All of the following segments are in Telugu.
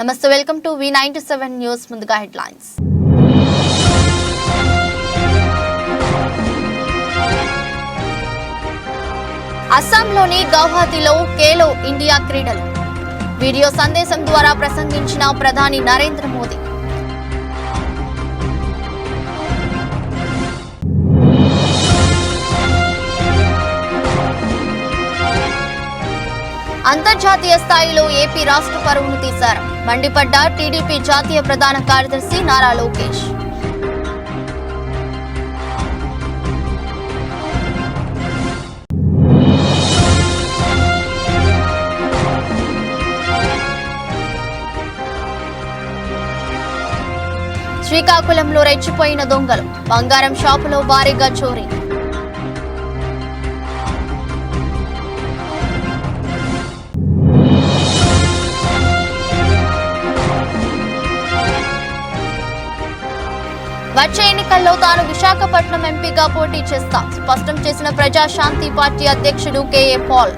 నమస్తే, వెల్కమ్ టు V97 న్యూస్. ముందుగా హెడ్లైన్స్. అస్సాంలోని గౌహతిలో ఖేలో ఇండియా క్రీడలు వీడియో సందేశం ద్వారా ప్రసంగించిన ప్రధాని నరేంద్ర మోదీ. అంతర్జాతీయ స్థాయిలో ఏపీ రాష్ట్ర పరువును తీశారు. మండిపడ్డ టీడీపీ జాతీయ ప్రధాన కార్యదర్శి నారా లోకేష్. శ్రీకాకుళంలో రెచ్చిపోయిన దొంగలు, బంగారం షాపులో భారీగా చోరీ. వచ్చే ఎన్నికల్లో తాను విశాఖపట్నం ఎంపీగా పోటీ చేస్తా స్పష్టం చేసిన ప్రజాశాంతి పార్టీ అధ్యక్షుడు KA Paul.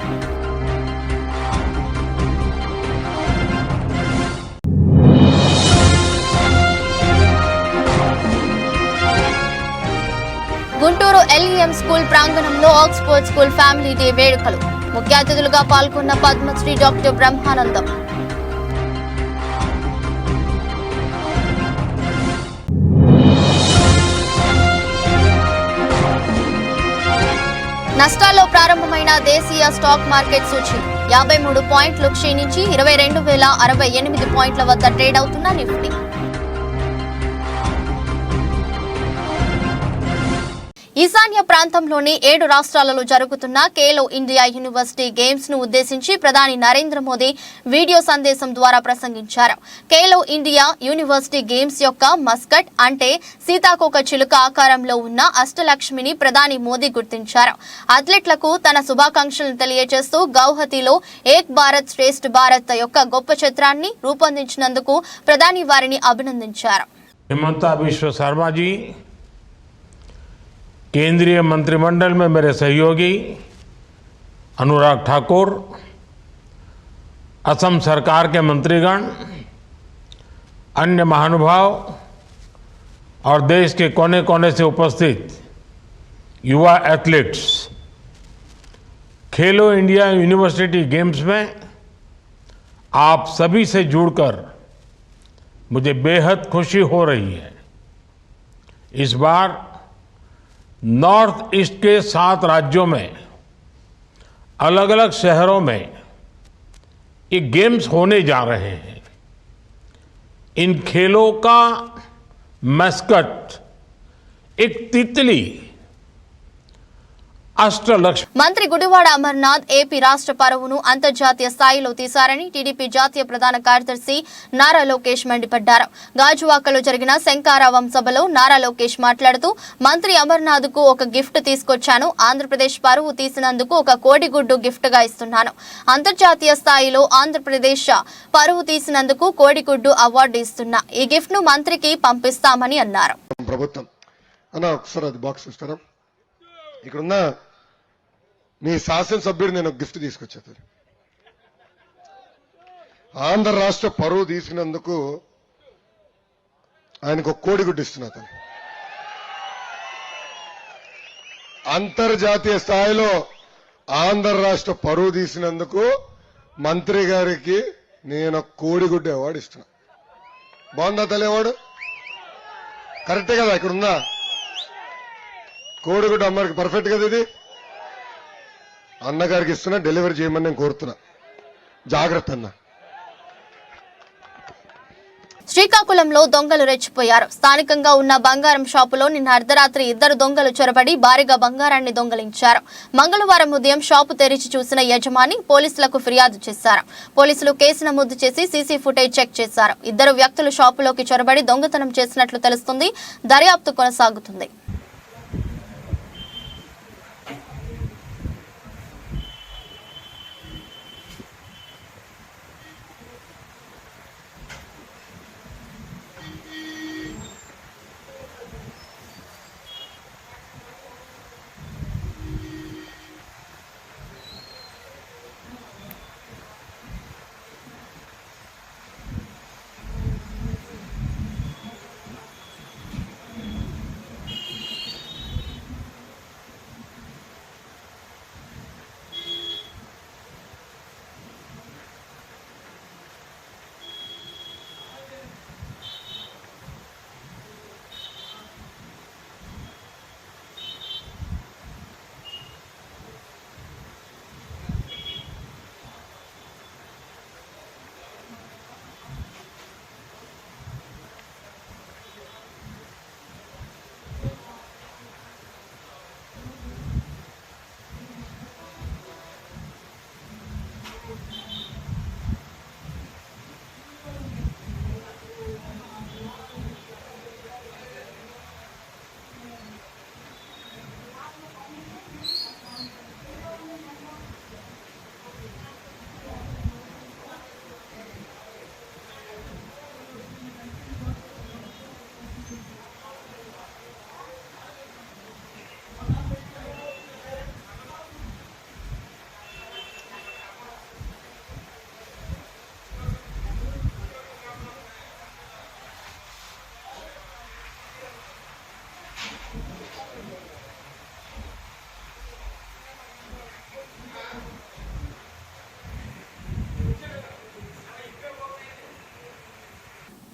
Guntur LEM school ప్రాంగణంలో ఆక్స్ఫోర్డ్ స్కూల్ ఫ్యామిలీ డే వేడుకలు. ముఖ్య అతిథులుగా పాల్గొన్న పద్మశ్రీ డాక్టర్ బ్రహ్మానందం. నష్టాల్లో ప్రారంభమైన దేశీయ స్టాక్ మార్కెట్ సూచీ 53 పాయింట్లు క్షీణించి 22,068 పాయింట్ల వద్ద ట్రేడ్ అవుతున్న నిఫ్టీ. ఈశాన్య ప్రాంతంలోని 7 రాష్ట్రాలలో జరుగుతున్న ఖేలో ఇండియా యూనివర్సిటీ గేమ్స్ ను ఉద్దేశించి ప్రధాని నరేంద్ర మోదీ వీడియో సందేశం ద్వారా ప్రసంగించారు. ఖేలో ఇండియా యూనివర్సిటీ గేమ్స్ యొక్క మస్కట్ అంటే సీతాకోక చిలుక ఆకారంలో ఉన్న అష్టలక్ష్మిని ప్రధాని మోదీ గుర్తించారు. అథ్లెట్లకు తన శుభాకాంక్షలను తెలియజేస్తూ గౌహతిలో ఏక్ భారత్ శ్రేష్ఠ భారత్ యొక్క గొప్ప చిత్రాన్ని రూపొందించినందుకు ప్రధాని వారిని అభినందించారు. केंद्रीय मंत्रिमंडल में मेरे सहयोगी अनुराग ठाकुर, असम सरकार के मंत्रीगण, अन्य महानुभाव और देश के कोने कोने से उपस्थित युवा एथलीट्स, खेलो इंडिया यूनिवर्सिटी गेम्स में आप सभी से जुड़कर मुझे बेहद खुशी हो रही है. इस बार नॉर्थ ईस्ट के 7 राज्यों में अलग अलग शहरों में ये गेम्स होने जा रहे हैं. इन खेलों का मैस्कट एक तितली అష్టలక్ష్మి. మంత్రి గుడివాడ అమర్నాథ్ ఏపీ రాష్ట్ర పరువును అంతర్జాతీయ స్థాయిలో తీశారని టీడీపీ జాతీయ ప్రధాన కార్యదర్శి నారా లోకేష్ మండిపడ్డారు. గాజువాకలో జరిగిన శంకారావం సభలో నారా లోకేష్ మాట్లాడుతూ మంత్రి అమర్నాథ్ కు ఒక గిఫ్ట్ తీసుకొచ్చాను. ఆంధ్రప్రదేశ్ పరువు తీసినందుకు ఒక కోడిగుడ్డు గిఫ్ట్ గా ఇస్తున్నాను. అంతర్జాతీయ స్థాయిలో ఆంధ్రప్రదేశ్ పరువు తీసినందుకు కోడిగుడ్డు అవార్డు ఇస్తున్నా. ఈ గిఫ్ట్ ను మంత్రికి పంపిస్తామని అన్నారు. ఇక్కడున్న మీ శాసనసభ్యుడు నేను గిఫ్ట్ తీసుకొచ్చాను. ఆంధ్ర రాష్ట్ర పరువు తీసుకున్నందుకు ఆయనకు కోడిగుడ్డు ఇస్తున్నా. అంతర్జాతీయ స్థాయిలో ఆంధ్ర రాష్ట్ర పరువు తీసినందుకు మంత్రి గారికి నేను కోడిగుడ్డు అవార్డు ఇస్తున్నా. బాగుందా తల్లి అవార్డు? కరెక్టే కదా? ఇక్కడుందా కోడిగుడ్డు అమ్మగారికి పర్ఫెక్ట్ కదా? ఇది అన్నగారికి ఇస్తున్నా, డెలివరీ చేయమని నేను కోరుతున్నా. జాగ్రత్త అన్న. శ్రీకాకుళంలో దొంగలు రెచ్చిపోయారు. స్థానికంగా ఉన్న బంగారం షాపులో నిన్న అర్ధరాత్రి 2 దొంగలు చొరబడి భారీగా బంగారాన్ని దొంగలించారు. మంగళవారం ఉదయం షాపు తెరిచి చూసిన యజమాని పోలీసులకు ఫిర్యాదు చేశారు. పోలీసులు కేసు నమోదు చేసి సీసీ ఫుటేజ్ చెక్ చేశారు. 2 వ్యక్తులు షాపులోకి చొరబడి దొంగతనం చేసినట్లు తెలుస్తుంది. దర్యాప్తు కొనసాగుతుంది.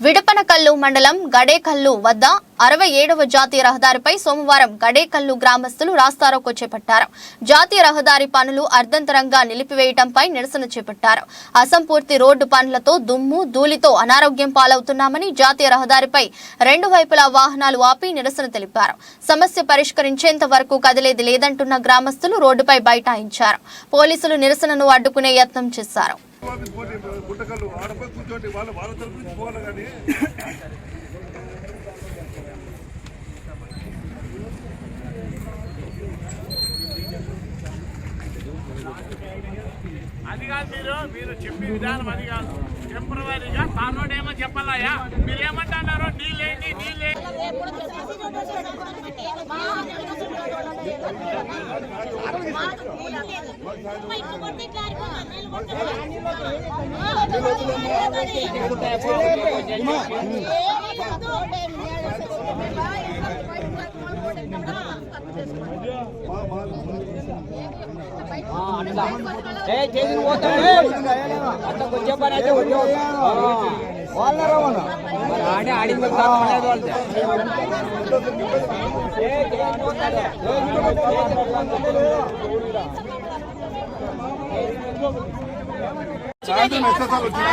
విడపనకల్లు మండలం గడేకల్లు వద్ద 67వ జాతీయ రహదారిపై సోమవారం గడేకల్లు గ్రామస్తులు రాస్తారోకో చేపట్టారు. జాతీయ రహదారి పనులు అర్ధంతరంగా నిలిపివేయడంపై నిరసన చేపట్టారు. అసంపూర్తి రోడ్డు పనులతో దుమ్ము ధూళితో అనారోగ్యం పాలవుతున్నామని జాతీయ రహదారిపై రెండు వైపులా వాహనాలు ఆపి నిరసన తెలిపారు. సమస్య పరిష్కరించేంత వరకు కదిలేది లేదంటున్న గ్రామస్తులు రోడ్డుపై బైఠాయించారు. పోలీసులు నిరసనను అడ్డుకునే యత్నం చేశారు. గుట్టకల్లు ఆడపై కూర్చోండి వాళ్ళ తరపు నుంచి పోవాలి కానీ అది కాదు మీరు చెప్పే విధానం అది కాదు. టెంపరీగా తానోడు ఏమో చెప్పాలయా, మీరు ఏమంటున్నారో నీళ్ళేంటి చేసి పోతాడు అట్లా కొంచెం పని అయితే ఆడే ఆడింది సాయంత్రం ఎక్సర్సైజ్ వచ్చిన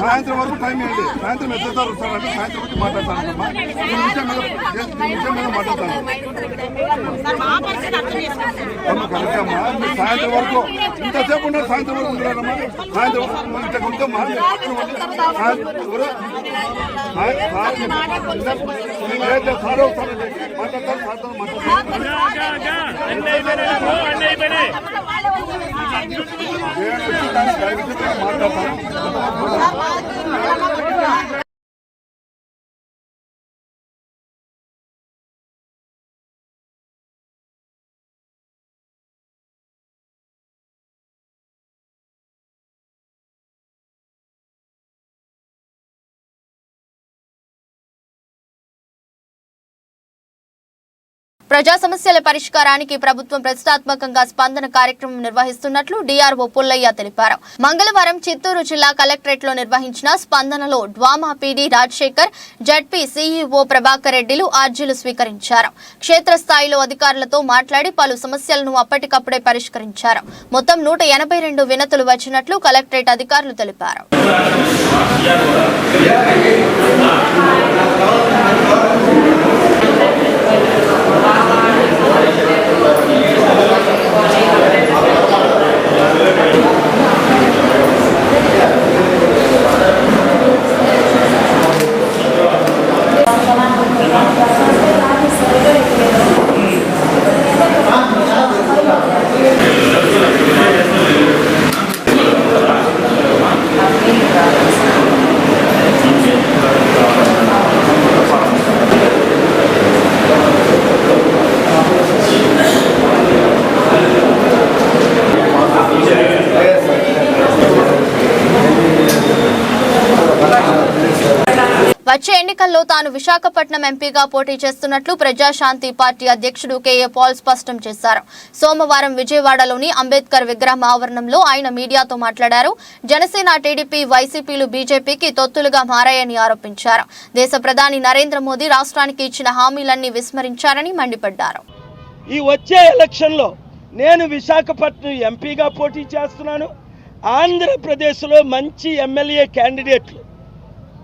సాయంత్రం వరకు టైం ఏంటి? సాయంత్రం ఎక్సర్సైజ్ వస్తారంటే సాయంత్రం వచ్చి మాట్లాడతాను మాట్లాడతాను. కరెక్ట్ అమ్మా, మీరు సాయంత్రం వరకు ఇంతసేపు ఉన్నారు. సాయంత్రం వరకు ఉన్నారమ్మా. సాయంత్రం వరకు ఉంటే సార్ వస్తారండి మాట్లాడతారు. సాయంత్రం మాట్లాడతారు. ప్రజా సమస్యల పరిష్కారానికి ప్రభుత్వం ప్రతిష్టాత్మకంగా స్పందన కార్యక్రమం నిర్వహిస్తున్నట్లు డీఆర్ఓ పుల్లయ్య తెలిపారు. మంగళవారం చిత్తూరు జిల్లా కలెక్టరేట్ లో నిర్వహించిన స్పందనలో DWAMA PD Rajasekhar, ZP CEO Prabhakar రెడ్డిలు అర్జీలు స్వీకరించారు. క్షేత్రస్థాయిలో అధికారులతో మాట్లాడి పలు సమస్యలను అప్పటికప్పుడే పరిష్కరించారు. మొత్తం 182 వినతులు వచ్చినట్లు కలెక్టరేట్ అధికారులు తెలిపారు. వచ్చే ఎన్నికల్లో తాను విశాఖపట్నం ఎంపీగా పోటీ చేస్తున్నట్లు ప్రజాశాంతి పార్టీ అధ్యక్షుడు కేఏ పాల్ స్పష్టం చేశారు. సోమవారం విజయవాడలోని అంబేద్కర్ విగ్రహం ఆవరణంలో ఆయన మీడియాతో మాట్లాడారు. జనసేన, టీడీపీ, వైసీపీలు బీజేపీకి తొత్తులుగా మారాయని ఆరోపించారు. దేశ ప్రధాని నరేంద్ర మోదీ రాష్ట్రానికి ఇచ్చిన హామీలన్నీ విస్మరించారని మండిపడ్డారు. ఈ వచ్చే ఎలక్షన్లో నేను విశాఖపట్నం ఎంపీగా పోటీ చేస్తున్నాను. ఆంధ్రప్రదేశ్లో మంచి ఎమ్మెల్యే క్యాండిడేట్లు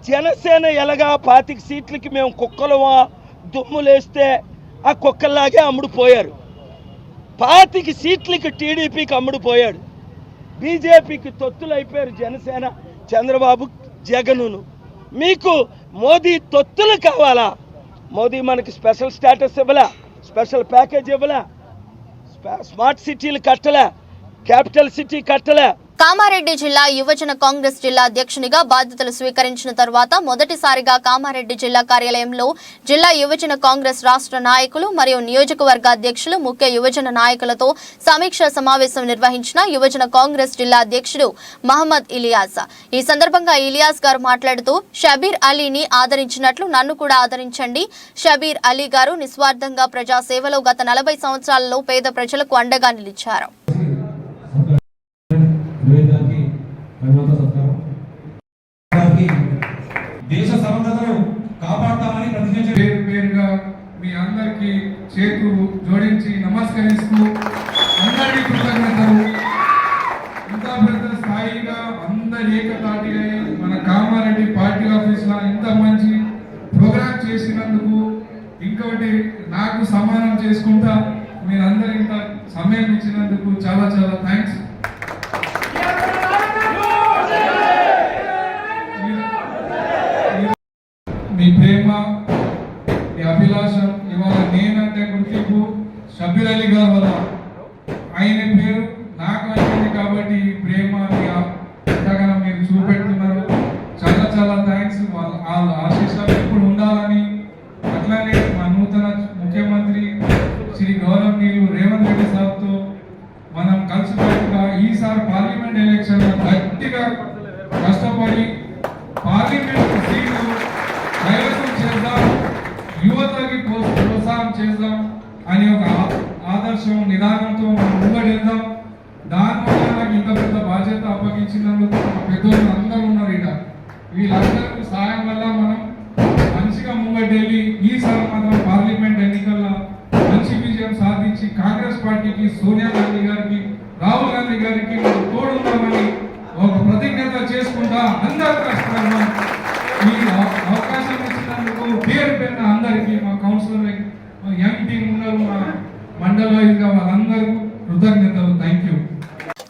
జనసేన ఎలాగా 25 సీట్లకి మేము కుక్కలమా దుమ్ములేస్తే ఆ కుక్కల్లాగే అమ్ముడుపోయారు. 25 సీట్లకి టీడీపీకి అమ్ముడుపోయాడు. బీజేపీకి తొత్తులు అయిపోయారు జనసేన, చంద్రబాబు, జగనును. మీకు మోదీ తొత్తులు కావాలా? మోదీ మనకి స్పెషల్ స్టేటస్ ఇవ్వలే, స్పెషల్ ప్యాకేజ్ ఇవ్వలే, స్మార్ట్ సిటీలు కట్టలే, క్యాపిటల్ సిటీ కట్టలే. కామారెడ్డి జిల్లా యువజన కాంగ్రెస్ జిల్లా అధ్యక్షునిగా బాధ్యతలు స్వీకరించిన తర్వాత మొదటిసారిగా కామారెడ్డి జిల్లా కార్యాలయంలో జిల్లా యువజన కాంగ్రెస్ రాష్ట్ర నాయకులు మరియు నియోజకవర్గ అధ్యక్షులు, ముఖ్య యువజన నాయకులతో సమీక్ష సమావేశం నిర్వహించిన యువజన కాంగ్రెస్ జిల్లా అధ్యక్షుడు మహమ్మద్ ఇలియాస్. ఈ సందర్భంగా ఇలియాస్ గారు మాట్లాడుతూ, షబీర్ అలీని ఆదరించినట్లు నన్ను కూడా ఆదరించండి. షబీర్ అలీ గారు నిస్వార్థంగా ప్రజా సేవలో గత 40 సంవత్సరాలలో పేద ప్రజలకు అండగా నిలిచారు. with దేశ సమగ్రతను కాపాడతామని ప్రతిజ్ఞ పేరు పేరుగా మీ అందరికీ చేతులు జోడించి నమస్కరిస్తూ అందరికీ కృతజ్ఞతలు. ఇంత పెద్ద స్థాయిగా అందరి ఏకతాటిగా మన కామారెడ్డి పార్టీ ఆఫీస్లో ఇంత మంచి ప్రోగ్రామ్ చేసినందుకు, ఇంకొకటి నాకు సమానం చేసుకుంటా మీరందరూ ఇంత సమయం ఇచ్చినందుకు చాలా చాలా థ్యాంక్స్. మీ ప్రేమ, మీ అభిలాషం, ఇవాళ నేనంటే గుర్తింపు షబ్బీర్ అలీ గారు వల్ల ఆయన పేరు నాకు వచ్చింది కాబట్టి ఈ ప్రేమ ఎంతగానో మీరు చూపెడుతున్నారు. చాలా చాలా థ్యాంక్స్. వాళ్ళ ఆశీస్సులు ఎప్పుడు ఉండాలని, అట్లానే మా నూతన ముఖ్యమంత్రి శ్రీ గౌరవనీయులు రేవంత్ రెడ్డి సార్తో మనం కలిసిపోయిగా ఈసారి పార్లమెంట్ ఎలక్షన్ గట్టిగా కష్టపడి పార్లమెంట్ సీట్లు కైవసం చేద్దాం, యువతకి ప్రోత్సాహం చేద్దాం అని ఒక ఆదర్శం నిదానంతో మనం ముంగడేద్దాం. దానివల్ల నాకు ఇంత పెద్ద బాధ్యత అప్పగించినందుకు మా పెద్దోళ్ళు అందరూ ఉన్నారు ఇక్కడ. వీళ్ళందరూ సాయం వల్ల మనం మంచిగా ముంగడెళ్ళి ఈసారి మనం పార్లమెంట్ ఎన్నికల్లో మంచి విజయం సాధించి కాంగ్రెస్ పార్టీకి, సోనియా గాంధీ గారికి, రాహుల్ గాంధీ గారికి మనం తోడుందామని ఒక ప్రతిజ్ఞత చేసుకుంటా అందరూ కష్టపడదాం. ఈ అవకాశం ఇచ్చినందుకు పేరు పేరున అందరికీ, మా కౌన్సిలర్, యంగ్ టీం ఉన్నారు, మా మండల వైజ్గా వాళ్ళందరూ కృతజ్ఞతలు. Thank you.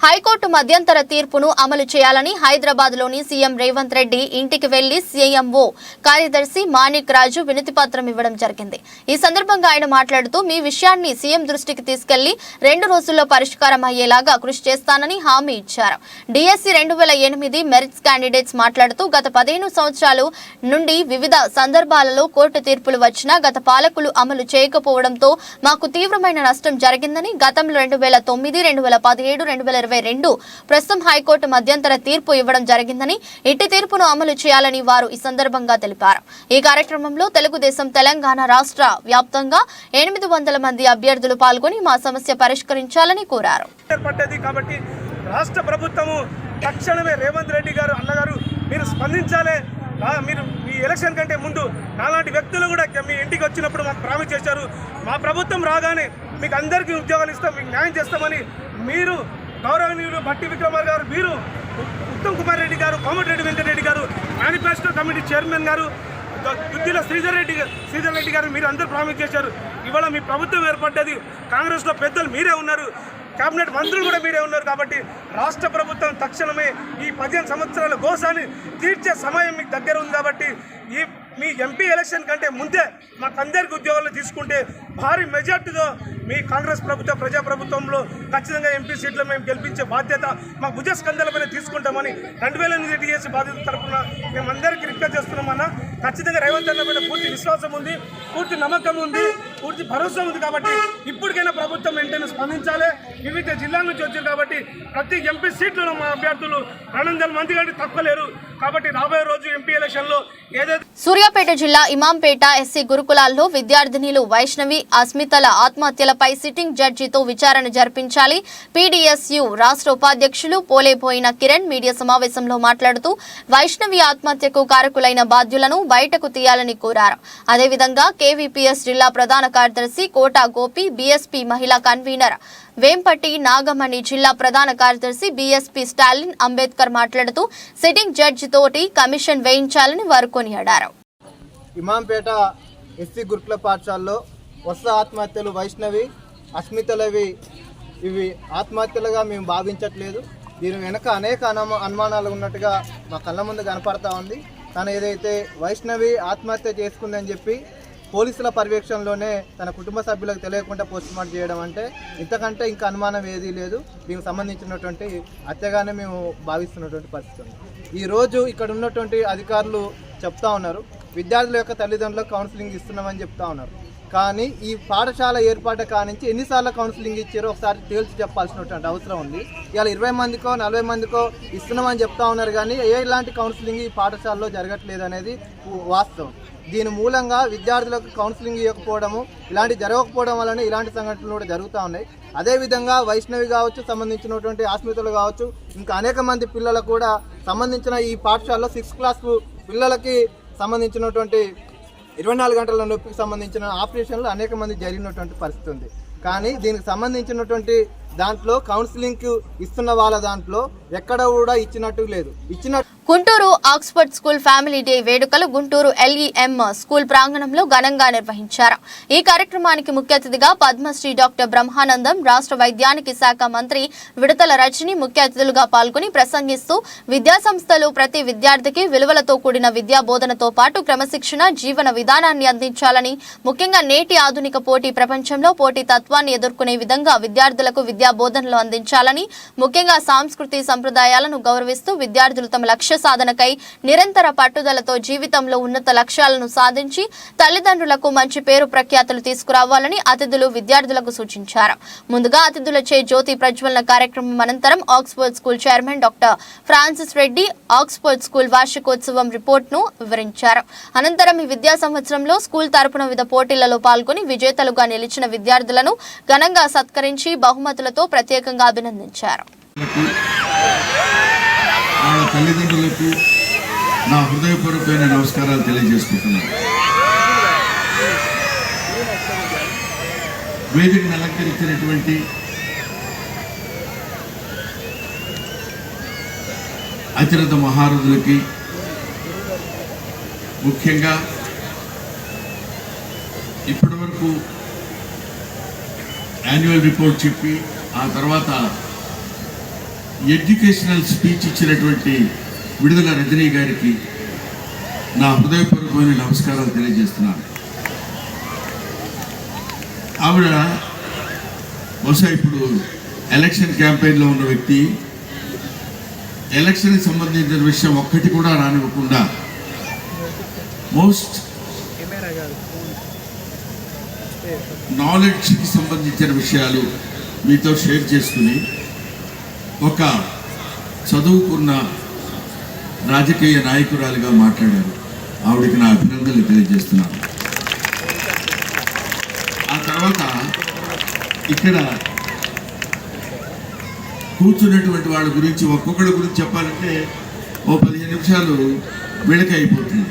హైకోర్టు మధ్యంతర తీర్పును అమలు చేయాలని హైదరాబాద్లోని సీఎం రేవంత్ రెడ్డి ఇంటికి వెళ్లి సీఎంఓ కార్యదర్శి మాణిక్ రాజు వినతిపత్రం ఇవ్వడం జరిగింది. ఈ సందర్భంగా ఆయన మాట్లాడుతూ మీ విషయాన్ని సీఎం దృష్టికి తీసుకెళ్లి 2 రోజుల్లో పరిష్కారం అయ్యేలాగా కృషి చేస్తానని హామీ ఇచ్చారు. డిఎస్సి 2008 మెరిట్స్ క్యాండిడేట్స్ మాట్లాడుతూ గత 15 సంవత్సరాలు నుండి వివిధ సందర్భాలలో కోర్టు తీర్పులు వచ్చినా గత పాలకులు అమలు చేయకపోవడంతో మాకు తీవ్రమైన నష్టం జరిగిందని, గతంలో 2009, 2017, 2022 ప్రస్తుతం హైకోర్టు మధ్యంతర తీర్పు ఇవ్వడం జరిగిందని, ఇట్టి తీర్పును అమలు చేయాలని వారు ఈ సందర్భంగా తెలిపారు. ఈ కార్యక్రమంలో తెలుగుదేశం తెలంగాణ రాష్ట్ర వ్యాప్తంగా 800 మంది అభ్యర్థులు పాల్గొని మా సమస్య పరిష్కరించాలని కోరారు. కాబట్టి రాష్ట్ర ప్రభుత్వము తక్షణమే రేవంత్ రెడ్డి గారు అన్నగారు మీరు స్పందించాలి. మీరు మీ ఎలక్షన్ కంటే ముందు నాలాంటి వ్యక్తులు కూడా మీ ఇంటికి వచ్చినప్పుడు మాకు ప్రామిస్ చేశారు, మా ప్రభుత్వం రాగానే మీకు అందరికీ ఉద్యోగాలు ఇస్తాం, మీకు న్యాయం చేస్తామని. మీరు గౌరవనీయులు భట్టి విక్రమార్ గారు, మీరు ఉత్తమ్ కుమార్ రెడ్డి గారు, కోమటిరెడ్డి వెంకటరెడ్డి గారు, మేనిఫెస్టో కమిటీ చైర్మన్ గారు, దుద్దిల శ్రీధర్ రెడ్డి గారు మీరు అందరూ ప్రామిస్ చేశారు. ఇవాళ మీ ప్రభుత్వం ఏర్పడ్డది, కాంగ్రెస్లో పెద్దలు మీరే ఉన్నారు, కేబినెట్ మంత్రులు కూడా మీరే ఉన్నారు. కాబట్టి రాష్ట్ర ప్రభుత్వం తక్షణమే ఈ 15 సంవత్సరాల గోసాన్ని తీర్చే సమయం మీకు దగ్గర ఉంది. కాబట్టి మీ ఎంపీ ఎలక్షన్ కంటే ముందే మాకందరికి ఉద్యోగాలు తీసుకుంటే భారీ మెజార్టీతో మీ కాంగ్రెస్ ప్రభుత్వ ప్రజాప్రభుత్వంలో ఖచ్చితంగా ఎంపీ సీట్లు మేము గెలిపించే బాధ్యత మా భుజస్కంధాలపైన తీసుకుంటామని 2008 డిఎస్సీ బాధ్యత తరఫున మేమందరికీ రిక్వెస్ట్ చేస్తున్నామన్నా. ఖచ్చితంగా రేవంత్ అన్న మీద పూర్తి విశ్వాసం ఉంది, పూర్తి నమ్మకం ఉంది, పూర్తి భరోసా ఉంది. కాబట్టి ఇప్పటికైనా ప్రభుత్వం వెంటనే స్పందించాలి. వివిధ జిల్లాల నుంచి వచ్చారు కాబట్టి ప్రతి ఎంపీ సీట్లలో మా అభ్యర్థులు 200 మంది కంటే తక్కువ లేరు. కాబట్టి రాబోయే రోజు ఎంపీ ఎలక్షన్లో ఏదైతే సూర్యాపేట జిల్లా ఇమాంపేట ఎస్సీ గురుకులాల్లో విద్యార్థినిలు వైష్ణవి, అస్మితల ఆత్మహత్యలపై సిట్టింగ్ జడ్జితో విచారణ జరిపించాలి. పీడీఎస్యు రాష్ట్ర ఉపాధ్యక్షులు పోలేపోయిన కిరణ్ మీడియా సమావేశంలో మాట్లాడుతూ వైష్ణవి ఆత్మహత్యకు కారకులైన బాధ్యులను బయటకు తీయాలని కోరారు. అదేవిధంగా కేవీపీఎస్ జిల్లా ప్రధాన కార్యదర్శి కోటా గోపి, బీఎస్పీ మహిళా కన్వీనర్ వేంపటి నాగమణి, జిల్లా ప్రధాన కార్యదర్శి బీఎస్పీ స్టాలిన్ అంబేద్కర్ మాట్లాడుతూ సిట్టింగ్ జడ్జి తోటి కమిషన్ వేయించాలని వారు కొనియాడారు. ఇమాంపేట ఎస్సీ గురుకుల పాఠశాలలో వరుస ఆత్మహత్యలు, వైష్ణవి, అస్మితలవి ఇవి ఆత్మహత్యలుగా మేము భావించట్లేదు. దీని వెనక అనేక అనుమానాలు ఉన్నట్టుగా మా కళ్ళ ముందు కనపడతా ఉంది. తను ఏదైతే వైష్ణవి ఆత్మహత్య చేసుకుందని చెప్పి పోలీసుల పర్యవేక్షణలోనే తన కుటుంబ సభ్యులకు తెలియకుండా పోస్ట్మార్టం చేయడం అంటే ఇంతకంటే ఇంకా అనుమానం ఏదీ లేదు. దీనికి సంబంధించినటువంటి హత్యగానే మేము భావిస్తున్నటువంటి పరిస్థితి ఉంది. ఈరోజు ఇక్కడ ఉన్నటువంటి అధికారులు చెప్తా ఉన్నారు, విద్యార్థుల యొక్క తల్లిదండ్రులకు కౌన్సిలింగ్ ఇస్తున్నామని చెప్తా ఉన్నారు. కానీ ఈ పాఠశాల ఏర్పాటు కానించి ఎన్నిసార్లు కౌన్సిలింగ్ ఇచ్చారో ఒకసారి తేల్చి చెప్పాల్సినటువంటి అవసరం ఉంది. ఇవాళ 20 మందికో 40 మందికో ఇస్తున్నామని చెప్తా ఉన్నారు, కానీ ఎలాంటి కౌన్సిలింగ్ ఈ పాఠశాలలో జరగట్లేదు అనేది వాస్తవం. దీని మూలంగా విద్యార్థులకు కౌన్సిలింగ్ ఇవ్వకపోవడము ఇలాంటి జరగకపోవడం వలన ఇలాంటి సంఘటనలు కూడా జరుగుతూ ఉన్నాయి. అదేవిధంగా వైష్ణవి కావచ్చు, సంబంధించినటువంటి ఆస్మితలు కావచ్చు, ఇంకా అనేక మంది పిల్లలకు కూడా సంబంధించిన ఈ పాఠశాలలో 6th క్లాస్ పిల్లలకి సంబంధించినటువంటి 24 గంటల నొప్పికి సంబంధించిన ఆపరేషన్లు అనేక మంది జరిగినటువంటి పరిస్థితి ఉంది. కానీ దీనికి సంబంధించినటువంటి దాంట్లో కౌన్సిలింగ్ ఇస్తున్న వాళ్ళ దాంట్లో ఎక్కడ కూడా ఇచ్చినట్టు లేదు. Guntur Oxford school family day వేడుకలు గుంటూరు LEM స్కూల్ ప్రాంగణంలో ఘనంగా నిర్వహించారు. ఈ కార్యక్రమానికి ముఖ్య అతిథిగా పద్మశ్రీ డాక్టర్ బ్రహ్మానందం, రాష్ట్ర వైద్యానికి శాఖ మంత్రి విడతల రజని ముఖ్య అతిథులుగా పాల్గొని ప్రసంగిస్తూ విద్యాసంస్థలు ప్రతి విద్యార్థికి విలువలతో కూడిన విద్యా బోధనతో పాటు క్రమశిక్షణ జీవన విధానాన్ని అందించాలని, ముఖ్యంగా నేటి ఆధునిక పోటీ ప్రపంచంలో పోటీ తత్వాన్ని ఎదుర్కొనే విధంగా విద్యార్థులకు విద్యా బోధనలు అందించాలని, ముఖ్యంగా సంస్కృతి సంప్రదాయాలను గౌరవిస్తూ విద్యార్థులు తమ లక్ష్య సాధనకై నిరంతర పట్టుదలతో జీవితంలో ఉన్నత లక్ష్యాలను సాధించి తల్లిదండ్రులకు మంచి పేరు ప్రఖ్యాతులు తీసుకురావాలని అతిథులు విద్యార్థులకు సూచించారు. ముందుగా అతిథులచే జ్యోతి ప్రజ్వలన కార్యక్రమం అనంతరం Oxford school chairman doctor Francis Reddy Oxford school వార్షికోత్సవం రిపోర్ట్ను వివరించారు. అనంతరం ఈ విద్యా సంవత్సరంలో స్కూల్ తరపున వివిధ పోటీలలో పాల్గొని విజేతలుగా నిలిచిన విద్యార్థులను ఘనంగా సత్కరించి బహుమతులతో ప్రత్యేకంగా అభినందించారు. వాళ్ళ తల్లిదండ్రులకు నా హృదయపూర్వకమైన నమస్కారాలు తెలియజేసుకుంటున్నాను. వేదికను అలంకరించినటువంటి అతిరథ మహారథులకి, ముఖ్యంగా ఇప్పటి వరకు యాన్యువల్ రిపోర్ట్ చెప్పి ఆ తర్వాత ఎడ్యుకేషనల్ స్పీచ్ ఇచ్చినటువంటి విడుదల రజనీ గారికి నా హృదయపూర్వకమైన నమస్కారాలు తెలియజేస్తున్నాను. ఆవిడ బహుశా ఇప్పుడు ఎలక్షన్ క్యాంపెయిన్లో ఉన్న వ్యక్తి, ఎలక్షన్కి సంబంధించిన విషయం ఒక్కటి కూడా రానివ్వకుండా మోస్ట్ నాలెడ్జ్కి సంబంధించిన విషయాలు మీతో షేర్ చేసుకుని ఒక చదువుకున్న రాజకీయ నాయకురాలిగా మాట్లాడారు. ఆవిడకి నా అభినందనలు తెలియజేస్తున్నాను. ఆ తర్వాత ఇక్కడ కూర్చున్నటువంటి వాళ్ళ గురించి ఒక్కొక్కడి గురించి చెప్పాలంటే ఓ 15 నిమిషాలు వీళ్ళకి అయిపోతుంది.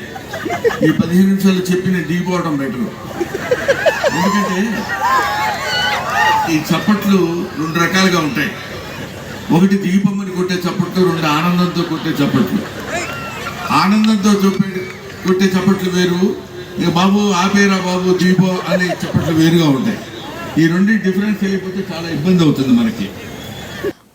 ఈ 15 నిమిషాలు చెప్పి నేను దిగిపోవడం బెటర్. ఎందుకంటే ఈ చప్పట్లు 2 రకాలుగా ఉంటాయి. ఒకటి దిగిపోమని కొట్టే చప్పట్లు, 2 ఆనందంతో కొట్టే చప్పట్లు. ఆనందంతో కొట్టే చప్పట్లు వేరు, ఇక బాబు ఆపేరా బాబు దిగిపో అనే చప్పట్లు వేరుగా ఉంటాయి. ఈ 2 డిఫరెన్స్ తెలియకపోతే చాలా ఇబ్బంది అవుతుంది మనకి.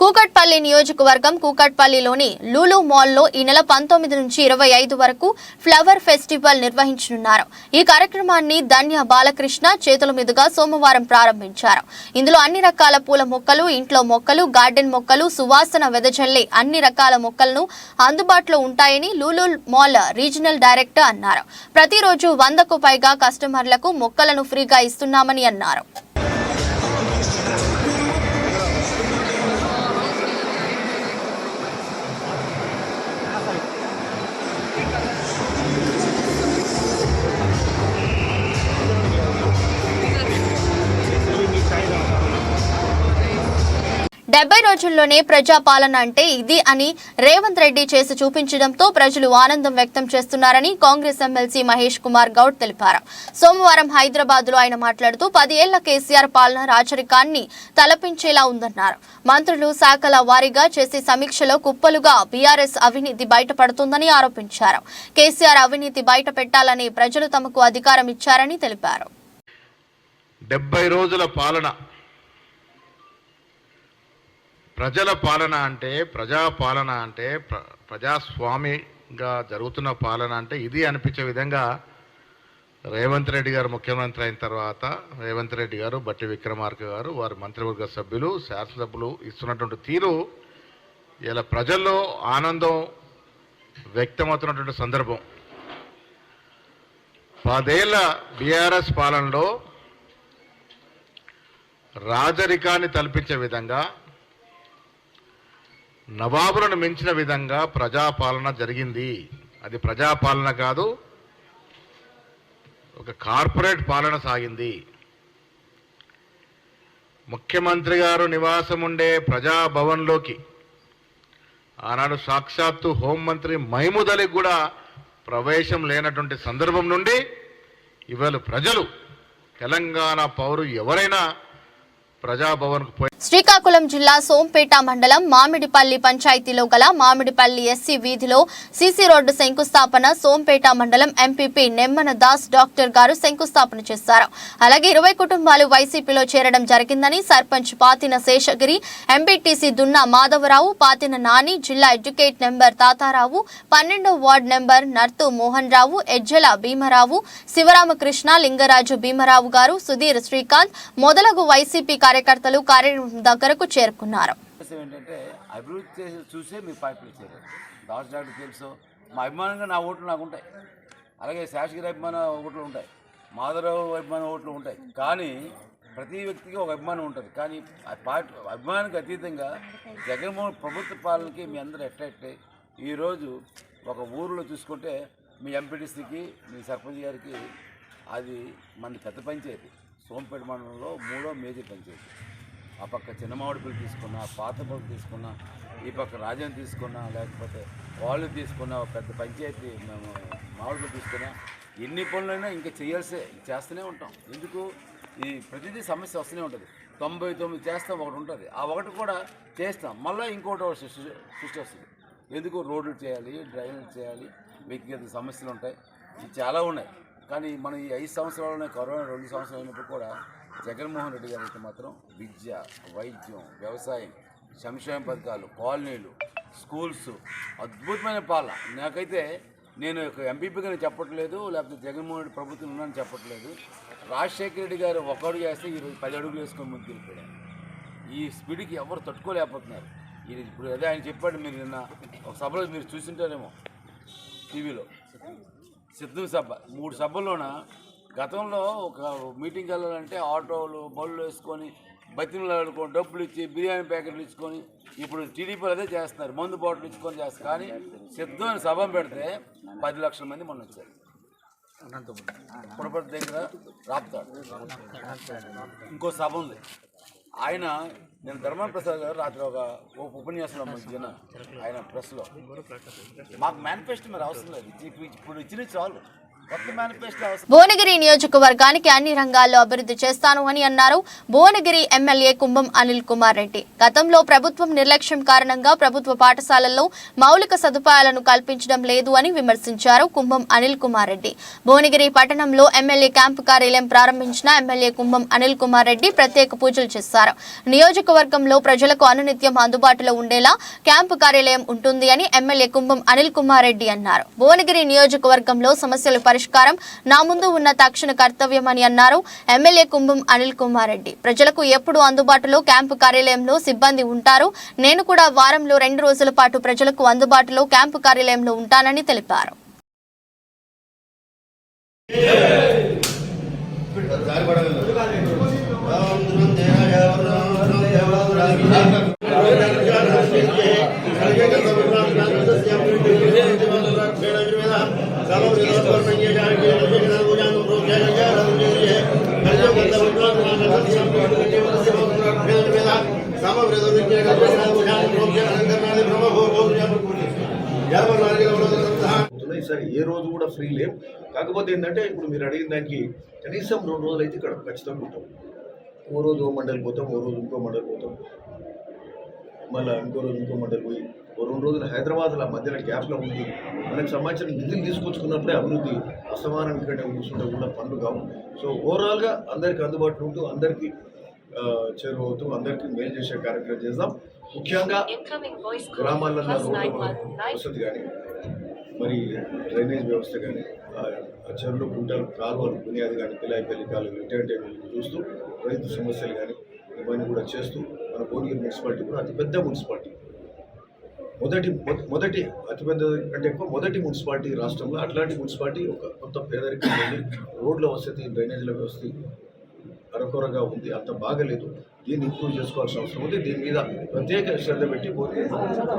కూకట్పల్లి నియోజకవర్గం కూకట్పల్లిలోని లూలు మాల్లో ఈ నెల 19 నుంచి 25 వరకు ఫ్లవర్ ఫెస్టివల్ నిర్వహించనున్నారు. ఈ కార్యక్రమాన్ని ధన్య బాలకృష్ణ చేతుల మీదుగా సోమవారం ప్రారంభించారు. ఇందులో అన్ని రకాల పూల మొక్కలు, ఇంట్లో మొక్కలు, గార్డెన్ మొక్కలు, సువాసన వెదజల్లే అన్ని రకాల మొక్కలను అందుబాటులో ఉంటాయని లూలు మాల్ రీజనల్ డైరెక్టర్ అన్నారు. ప్రతిరోజు 100కు పైగా కస్టమర్లకు మొక్కలను ఫ్రీగా ఇస్తున్నామని అన్నారు. డెబ్బై రోజుల్లోనే ప్రజాపాలన అంటే ఇది అని రేవంత్ రెడ్డి చేసి చూపించడంతో ప్రజలు ఆనందం వ్యక్తం చేస్తున్నారని కాంగ్రెస్ ఎమ్మెల్సీ మహేష్ కుమార్ గౌడ్ తెలిపారు. సోమవారం హైదరాబాద్ లో ఆయన మాట్లాడుతూ 10 ఏళ్ల కేసీఆర్ పాలన రాచరికాన్ని తలపించేలా ఉందన్నారు. మంత్రులు శాఖల వారీగా చేసే సమీక్షలో కుప్పలుగా బీఆర్ఎస్ అవినీతి బయటపడుతుందని ఆరోపించారు. కేసీఆర్ అవినీతి బయట పెట్టాలని ప్రజలు తమకు అధికారం ఇచ్చారని తెలిపారు. 70 రోజుల పాలన, ప్రజల పాలన అంటే, ప్రజాపాలన అంటే, ప్రజాస్వామిగా జరుగుతున్న పాలన అంటే ఇది అనిపించే విధంగా రేవంత్ రెడ్డి గారు ముఖ్యమంత్రి అయిన తర్వాత రేవంత్ రెడ్డి గారు, బట్టి విక్రమార్క గారు, వారి మంత్రివర్గ సభ్యులు, శాసనసభ్యులు ఇస్తున్నటువంటి తీరు ఇలా ప్రజల్లో ఆనందం వ్యక్తమవుతున్నటువంటి సందర్భం. 10 ఏళ్ల బీఆర్ఎస్ పాలనలో రాజరికాన్ని తలపించే విధంగా, నవాబులను మించిన విధంగా ప్రజాపాలన జరిగింది. అది ప్రజాపాలన కాదు, ఒక కార్పొరేట్ పాలన సాగింది. ముఖ్యమంత్రి గారు నివాసం ఉండే ప్రజాభవన్లోకి ఆనాడు సాక్షాత్తు హోంమంత్రి మహమూద్ అలీకి కూడా ప్రవేశం లేనటువంటి సందర్భం నుండి ఇవాళ ప్రజలు తెలంగాణ పౌరులు ఎవరైనా ప్రజాభవన్కు పోయి శ్రీకాకుళం జిల్లా సోంపేట మండలం మామిడిపల్లి పంచాయతీలో గల మామిడిపల్లి ఎస్సీ వీధిలో సీసీ రోడ్డు శంకుస్థాపన సోంపేట మండలం ఎంపీపీ నెమ్మన దాస్ డాక్టర్ గారు శంకుస్థాపన చేశారు. అలాగే 20 కుటుంబాలు వైసీపీలో చేరడం జరిగిందని సర్పంచ్ పాతిన శేషగిరి, ఎంపీటీసీ దున్నా మాధవరావు, పాతిన నాని, జిల్లా ఎడ్యుకేట్ నెంబర్ తాతారావు, 12వ వార్డు నెంబర్ నర్తు మోహన్ రావు, ఎజ్జల భీమరావు, శివరామకృష్ణ, లింగరాజు భీమరావు గారు, సుధీర్, శ్రీకాంత్ మొదలగు వైసీపీ కార్యకర్తలు కార్యక్రమం దగ్గరకు చేరుకున్నారు. ఏంటంటే అభివృద్ధి చేసి చూసే మీ పార్టీలు చేరారు. దాస్ డాక్టర్ తెలుసు, మా అభిమానంగా నా ఓట్లు నాకు ఉంటాయి, అలాగే శాసగిరి అభిమాన ఓట్లు ఉంటాయి, మాధవరావు అభిమాన ఓట్లు ఉంటాయి. కానీ ప్రతి వ్యక్తికి ఒక అభిమానం ఉంటుంది. కానీ ఆ పార్టీ అభిమానానికి అతీతంగా జగన్మోహన్ ప్రభుత్వ పాలనకి మీ అందరూ ఎట్లయితే ఈరోజు ఒక ఊరిలో చూసుకుంటే మీ ఎంపీటీసీకి మీ సర్పంచ్ గారికి అది మన పెద్ద పంచాయతీ. సోంపేట మండలంలో 3వ మేజర్ పంచాయతీ. ఆ పక్క చిన్నమామిడిపల్లి తీసుకున్నా, పాతపల్లి తీసుకున్నా, ఈ పక్క రాజం తీసుకున్నా, లేకపోతే వాళ్ళు తీసుకున్నా, ఒక పెద్ద పంచాయతీ మేము మామిడిపల్లి తీసుకున్నా, ఎన్ని పనులైనా ఇంకా చేస్తూనే ఉంటాం. ఎందుకు ఈ ప్రతిదీ సమస్య వస్తూనే ఉంటుంది. 99 చేస్తాం, ఒకటి ఉంటుంది, ఆ ఒకటి కూడా చేస్తాం, మళ్ళీ ఇంకోటి సృష్టి వస్తుంది. ఎందుకు రోడ్లు చేయాలి, డ్రైనేజ్ చేయాలి, వ్యక్తిగత సమస్యలు ఉంటాయి, ఇవి చాలా ఉన్నాయి. కానీ మనం ఈ 5 సంవత్సరాలనే కరోనా 2 సంవత్సరాలు అయినప్పుడు కూడా జగన్మోహన్ రెడ్డి గారు అయితే మాత్రం విద్య, వైద్యం, వ్యవసాయం, సంక్షేమ పథకాలు, కాలనీలు, స్కూల్స్, అద్భుతమైన పాలన. నాకైతే నేను ఒక ఎంపీపీగా చెప్పట్లేదు, లేకపోతే జగన్మోహన్ రెడ్డి ప్రభుత్వం ఉన్నానని చెప్పట్లేదు. రాజశేఖర రెడ్డి గారు ఒక అడుగు వేస్తే ఈరోజు 10 అడుగులు వేసుకొని ముందుకు వెళ్ళిపోయాడు. ఈ స్పీడ్కి ఎవరు తట్టుకోలేకపోతున్నారు. ఇది ఇప్పుడు అదే ఆయన చెప్పాడు, మీరు నిన్న ఒక సభలో మీరు చూసింటారేమో టీవీలో, సిద్ధం సభ 3 సభల్లోన గతంలో ఒక మీటింగ్కి వెళ్ళాలంటే ఆటోలు బళ్ళు వేసుకొని బతిమలాడుకొని డబ్బులు ఇచ్చి బిర్యానీ ప్యాకెట్లు ఇచ్చుకొని, ఇప్పుడు టీడీపీలు అదే చేస్తున్నారు, మందు బాటిల్ ఇచ్చుకొని చేస్తారు. కానీ సిద్ధమైన సభ పెడితే 10 లక్షల మంది మొన్న వచ్చారు. పురపతి దగ్గర రాపుతాడు. ఇంకో సభ ఉంది. ఆయన నేను ధర్మాన ప్రసాద్ గారు రాత్రి ఒక ఉపన్యాసంలో మధ్యన ఆయన ప్రెస్లో మాకు మేనిఫెస్టో మరి అవసరం లేదు, ఇప్పుడు ఇచ్చిన చాలు, భువనగిరి నియోజకవర్గానికి అన్ని రంగాల్లో అభివృద్ధి చేస్తాను అని అన్నారు భువనగిరి ఎమ్మెల్యే కుంభం అనిల్ కుమార్ రెడ్డి. గతంలో ప్రభుత్వం నిర్లక్ష్యం కారణంగా ప్రభుత్వ పాఠశాలల్లో మౌలిక సదుపాయాలను కల్పించడం లేదు అని విమర్శించారు కుంభం అనిల్ కుమార్ రెడ్డి. భువనగిరి పట్టణంలో ఎమ్మెల్యే క్యాంపు కార్యాలయం ప్రారంభించిన ఎమ్మెల్యే కుంభం అనిల్ కుమార్ రెడ్డి ప్రత్యేక పూజలు చేశారు. నియోజకవర్గంలో ప్రజలకు అనునిత్యం అందుబాటులో ఉండేలా క్యాంపు కార్యాలయం ఉంటుంది అని ఎమ్మెల్యే కుంభం అనిల్ కుమార్ రెడ్డి అన్నారు. భువనగిరి నియోజకవర్గంలో సమస్యలు పరిష్కారం నా ముందు ఉన్న తక్షణ కర్తవ్యమని అన్నారు ఎమ్మెల్యే కుంభం అనిల్ కుమార్ రెడ్డి. ప్రజలకు ఎప్పుడు అందుబాటులో క్యాంపు కార్యాలయంలో సిబ్బంది ఉంటారు. నేను కూడా వారంలో 2 రోజుల పాటు ప్రజలకు అందుబాటులో క్యాంపు కార్యాలయంలో ఉంటానని తెలిపారు. ఈసారి ఏ రోజు కూడా ఫ్రీ లేవు. కాకపోతే ఏంటంటే ఇప్పుడు మీరు అడిగిన దానికి కనీసం 2 రోజులు అయితే ఇక్కడ ఖచ్చితంగా ఉంటాం. ఓ రోజు ఓ మండలి పోతాం, ఓ రోజు ఇంకో మండలి పోతాం, మళ్ళీ ఇంకో రోజు ఇంకో మండలి పోయి ఓ 2 రోజులు హైదరాబాద్లో మధ్యలో గ్యాప్లో ఉంది. మనకు సంబంధించిన నిధులు తీసుకొచ్చుకున్నప్పుడే అభివృద్ధి, అసమానం ఇక్కడే కూర్చుంటే కూడా పనులు కావు. సో ఓవరాల్గా అందరికీ అందుబాటులో ఉంటూ అందరికీ చేరువవుతూ అందరికీ మేలు చేసే కార్యక్రమం చేద్దాం. ముఖ్యంగా గ్రామాలలో రోడ్డు వసతి కానీ, మరి డ్రైనేజ్ వ్యవస్థ కానీ, చెరువులు, గుంటలు, కాలువలు, బునియాది కానీ, పిలాయిపల్లి కాలువలు, ఇటువంటి చూస్తూ రైతు సమస్యలు కానీ ఇవన్నీ కూడా చేస్తూ మన భువనగిరి మున్సిపాలిటీ కూడా అతిపెద్ద మున్సిపాలిటీ, మొదటి అతిపెద్ద కంటే ఎక్కువ మొదటి మున్సిపాలిటీ రాష్ట్రంలో. అట్లాంటి మున్సిపాలిటీ ఒక కొత్త పేదరికం ఉంది, రోడ్ల వసతి, డ్రైనేజీల వ్యవస్థ అరకొరగా ఉంది, అంత బాగలేదు. దీన్ని ఇంప్రూవ్ చేసుకోవాల్సిన అవసరం ఉంది. దీని మీద ప్రత్యేక శ్రద్ధ పెట్టి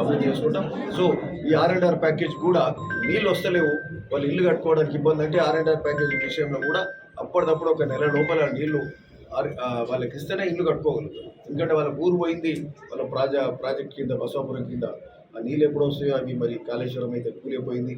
అభివృద్ధి చేసుకుంటాం. సో ఈ R&R ప్యాకేజ్ కూడా నీళ్ళు వస్తలేవు, వాళ్ళు ఇల్లు కట్టుకోవడానికి ఇబ్బంది అంటే R&R ప్యాకేజ్ విషయంలో కూడా అప్పటిదప్పుడు ఒక నెల లోపల నీళ్లు వాళ్ళకి ఇస్తేనే ఇల్లు కట్టుకోగలుగుతారు. ఎందుకంటే వాళ్ళ ఊరు పోయింది, వాళ్ళ ప్రాజెక్ట్ కింద బసవాపురం కింద ఆ నీళ్ళు ఎప్పుడు వస్తాయో అవి మరి కాళేశ్వరం అయితే కూలిపోయింది,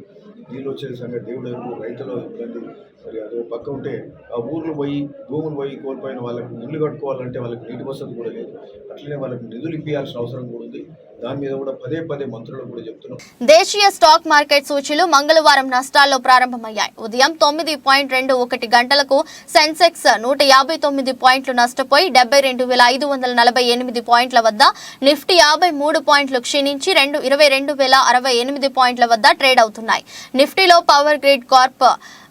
నీళ్ళు వచ్చే సంగతి దేవుడు ఎప్పుడు, రైతులు ఇబ్బంది. మరి అది పక్క ఉంటే ఆ ఊర్లు పోయి భూములు పోయి కోల్పోయిన వాళ్ళకి ఇల్లు కట్టుకోవాలంటే వాళ్ళకి నీటి వసతి కూడా లేదు. అట్లనే వాళ్ళకి నిధులు ఇప్పించాల్సిన అవసరం కూడా ఉంది. దాని మీద కూడా పదే మంత్రులకు కూడా చెప్తున్నాం. దేశీయ స్టాక్ మార్కెట్ సూచీలు మంగళవారం నష్టాల్లో ప్రారంభమయ్యాయి. ఉదయం 9:21 గంటలకు సెన్సెక్స్ 159 పాయింట్లు నష్టపోయి 72,548 పాయింట్ల వద్ద, నిఫ్టీ 53 పాయింట్లు క్షీణించి 22,068 పాయింట్ల వద్ద ట్రేడ్ అవుతున్నాయి. నిఫ్టీలో power grid corp,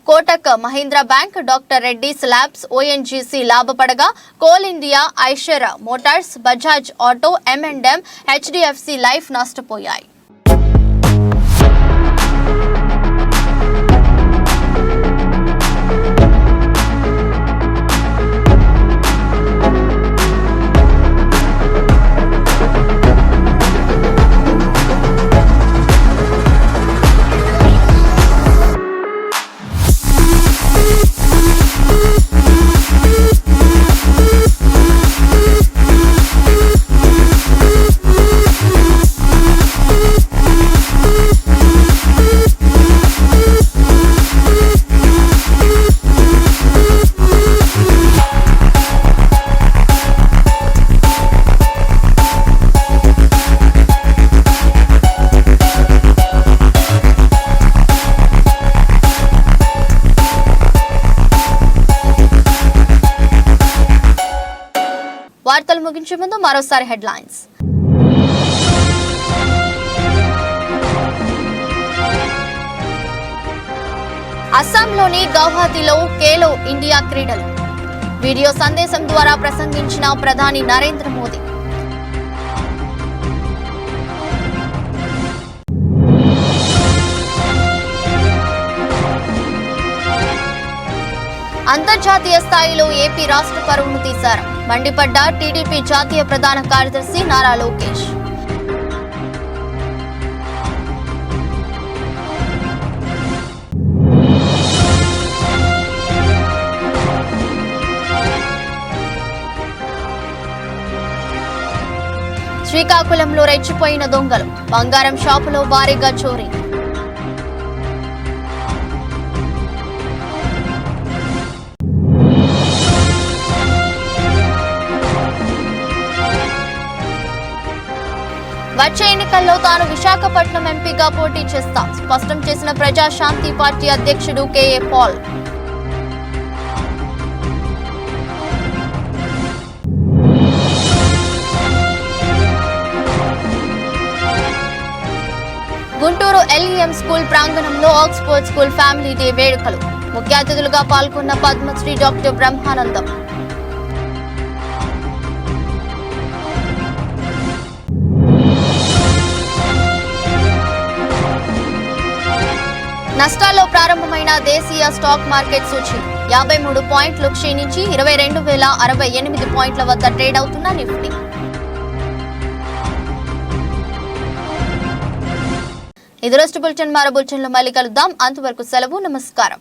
Kotak Mahindra bank, doctor Reddy's labs, ONGC లాభపడగా coal India, Eicher motors, Bajaj auto, M&M, HDFC life నష్టపోయాయి. వార్తలు ముగించే ముందు మరోసారి హెడ్లైన్స్. అస్సాంలోని గౌహతిలో ఖేలో ఇండియా క్రీడలు. వీడియో సందేశం ద్వారా ప్రసంగించిన ప్రధాని నరేంద్ర మోదీ. అంతర్జాతీయ స్థాయిలో ఏపీ రాష్ట్ర పరువును తీశారు. మండిపడ్డ టీడీపీ జాతీయ ప్రధాన కార్యదర్శి నారా లోకేష్. శ్రీకాకుళంలో రెచ్చిపోయిన దొంగలు, బంగారం షాపులో భారీగా చోరీ. వచ్చే ఎన్నికల్లో తాను విశాఖపట్నం ఎంపీగా పోటీ చేస్తా స్పష్టం చేసిన ప్రజాశాంతి పార్టీ అధ్యక్షుడు KA Paul. Guntur LEM school ప్రాంగణంలో ఆక్స్ఫోర్డ్ స్కూల్ ఫ్యామిలీ డే వేడుకలు. ముఖ్య అతిథులుగా పాల్గొన్న పద్మశ్రీ డాక్టర్ బ్రహ్మానందం. నష్టాల్లో ప్రారంభమైన దేశీయ స్టాక్ మార్కెట్ సూచీ 53 పాయింట్లు క్షీణించి 22,068 పాయింట్ల వద్ద ట్రేడ్ అవుతున్న నిఫ్టీ. ఇది రోజు బులెటిన్. మరో బులెటిన్లో మళ్ళీ కలుద్దాం. అంతవరకు సెలవు. నమస్కారం.